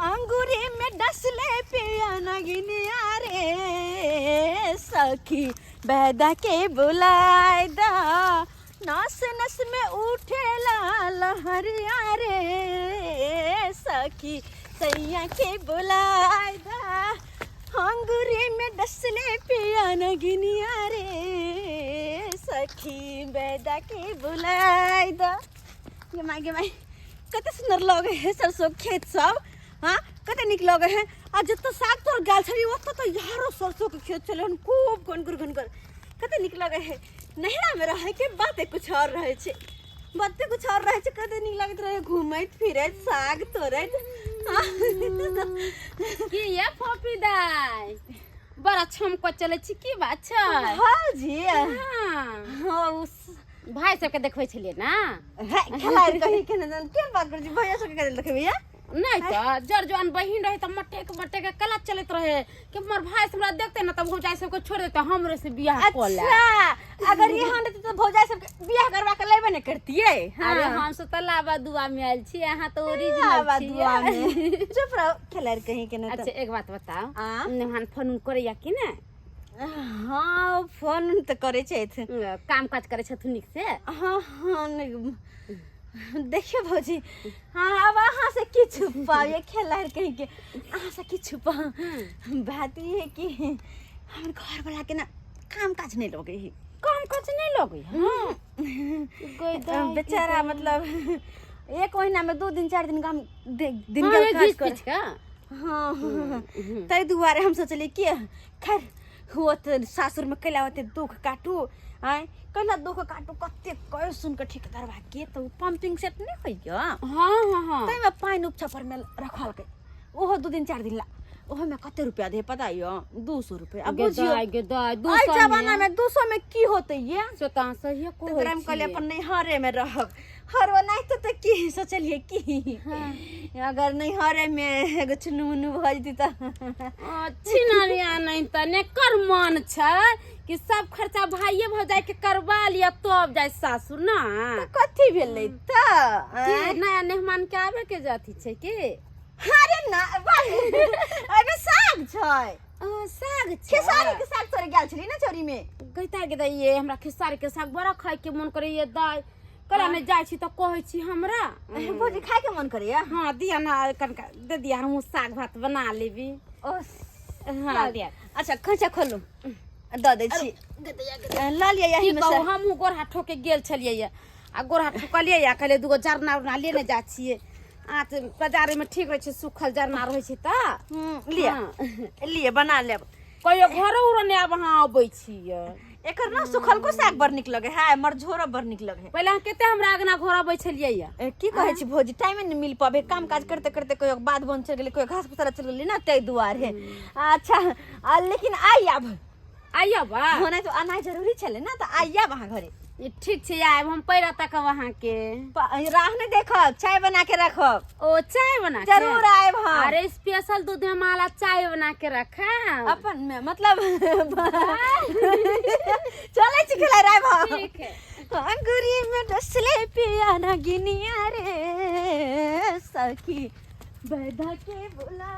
अंगूरी में डसले पिया नगिनिया रे सखी बैदा के बुलाए दा नस नस में उठेला लहरिया रे सखी सैया के बुलाए दा अंगूरी में डसले पिया नगिनिया रे सखी बैदा के बुलाए दा। गे माई कते सुंदर लगे है सरसों खेत सब। हाँ कते निक लगे है। आज तो साग तोड़ गाल छड़ी ओत तो यारो सरसों के खेत चले हन खूब घनकर कते निक लगे है। नहरा में रहे के बातें कुछ और रहे छे बातें कुछ और रहे छे कते निक लागत रहे घूमैत फिरैत साग तोड़ैत। की ये फोफी दाई बड़ा छमको चले छी की बात छ। हां जी हां उस भाई सबके देखबै छलिए ना खेला कहि के न के बात कर जी भैया सबके के देखबै भैया नहीं तो जर जवान बहिन रहे तो मट्टे के कला चलत रहे कि मोर भाई हमरा देखते ना तब भौजाई सबको छोड़ देते हमरे से बियाह कर ले। अच्छा अगर यहाँ रहते तो भौजाई सबके बियाह करवा के लेबे न करतिए। अरे हम से त लाबा दुआ में आइल छी यहाँ तो ओरिजिनल छी दुआ में चुप रहो खेलर कहीं के न। अच्छा एक बात बताओ नेहान फोन करैया कि ना। हाँ फोन तो करे छे काम काज करे छथुन निक से। हाँ देखियो भौजी हाँ अब अहाँ से की छुपाओ ये खेलर कहीं के अहाँ से की छुपाओ बात ये है कि हमर घर वाला के ना काम काज नहीं लगे ही काम काज नहीं लगे। हाँ बेचारा मतलब एक महीना में 2 दिन 4 दिन काम दिन का काज कर। हाँ तै दुआरे हम सोचली कि खैर हुआ तो सासुर में कैला होते दुख काटू आय कैला दुख काटू कते कह सुन के ठेकेदार भागे तो पंपिंग सेट नहीं होइयो। हां तै में पानी उपछपर में रखल के ओहो 2 दिन 4 दिन ला ओहो में कते रुपया दे पता यो 200 रुपया। अब बुझियो गे दाई 200 जमाना में 200 में की होते ये सोता सही को तो हम कहले अपन नहीं हरे में रहब हरवा नहीं तो की सोचलिए की अगर नहीं हरे में एगो चुनमुनु भ जती त अच्छी नारिया नहीं तने कर मन छ कि सब खर्चा भाइये भौजाई के करवा लिया तब जाय सासुर ना तो कथि भेलै त नया मेहमान के आवे के जाती छै के। अरे ना अबे साग छै ओ साग छै खेसारी के साग तोरे गेल छली ना चोरी में गइता गे दाई ये हमरा खेसारी के साग बड़ा खाए के मन करे ये दाई कला में जाय छी त कहै छी हमरा भौजी खाए के मन करे या। हां दिया ना कनका दे दिया हम साग भात बना लेबी। ओ हां दिया अच्छा खचा खोलू द दे छी ला लिया यही में से हम गोर हाथ ठोके गेल छलिए या आ गोर हाथ ठोकलिए या कहले दुगो जरना उरना लेने जा छिए आत बाजार में ठीक रहे छै सुखल जरना रहे छै त लिए बना लेब कहियो घर उर ने अब हां आबै छिए एकर ना सुखल को साग बड़ निक लगे है मरझोरा बड़ निक लगे। पहले केते हमरा आगना घर आबै छलिए या की कहै छी भौजी टाइम नहीं मिल पाबे काम काज करते करते कोई बात बन चल गेले कोई घास फुसरा चल गेले ना तै दुआर है। अच्छा लेकिन आइया बा होना तो आना जरूरी छले ना तो आइया वहां घरे ठीक छै आइब हम पैरा तक वहां के राह ने देखब चाय बना के रखब। ओ चाय बना जरूर आइब हम। अरे स्पेशल दूध में माला चाय बना के रखा अपन में मतलब चले छी खेला आइब हम। ठीक है अंगूरी में डसले पिया नगिनिया रे सखी बैदा के बुला